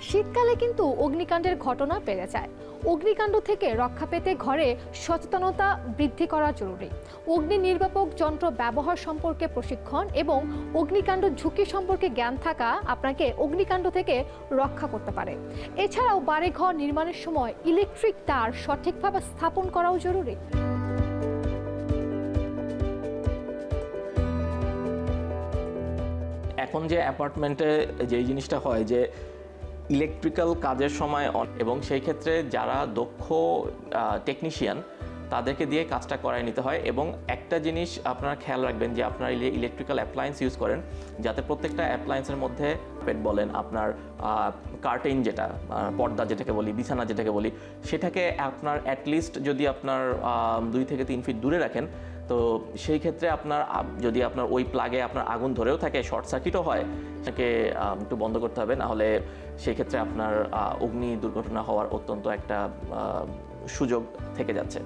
শীতকালে কিন্তু অগ্নিকাণ্ডের ঘটনা বেড়ে যায়। অগ্নিকাণ্ড থেকে রক্ষা পেতে ঘরে সচেতনতা বৃদ্ধি করা জরুরি। অগ্নি নির্বাপক যন্ত্র ব্যবহার সম্পর্কে প্রশিক্ষণ এবং অগ্নিকাণ্ড ঝুঁকি সম্পর্কে জ্ঞান থাকা আপনাকে অগ্নিকাণ্ড থেকে রক্ষা করতে পারে। এছাড়াও বাড়িঘর নির্মাণের সময় ইলেকট্রিক তার সঠিকভাবে স্থাপন করাও জরুরি। এখন যে অ্যাপার্টমেন্টে যেই জিনিসটা হয় যে ইলেকট্রিক্যাল কাজের সময় এবং সেই ক্ষেত্রে যারা দক্ষ টেকনিশিয়ান তাদেরকে দিয়ে কাজটা করায় নিতে হয়। এবং একটা জিনিস আপনারা খেয়াল রাখবেন যে আপনারা ইলেকট্রিক্যাল অ্যাপ্লায়েন্স ইউজ করেন যাতে প্রত্যেকটা অ্যাপ্লায়েন্সের মধ্যে পেট বলেন, আপনার কার্টেন যেটা পর্দা যেটাকে বলি, বিছানা যেটাকে বলি, সেটাকে আপনার অ্যাটলিস্ট যদি আপনার 2 থেকে 3 ফিট দূরে রাখেন, তো সেই ক্ষেত্রে আপনার যদি আপনার ওই প্লাগে আপনার আগুন ধরেও থাকে, শর্ট সার্কিটও হয়, সেটাকে একটু বন্ধ করতে হবে, নাহলে সেই ক্ষেত্রে আপনার অগ্নি দুর্ঘটনা হওয়ার অত্যন্ত একটা সুযোগ থেকে যাচ্ছে।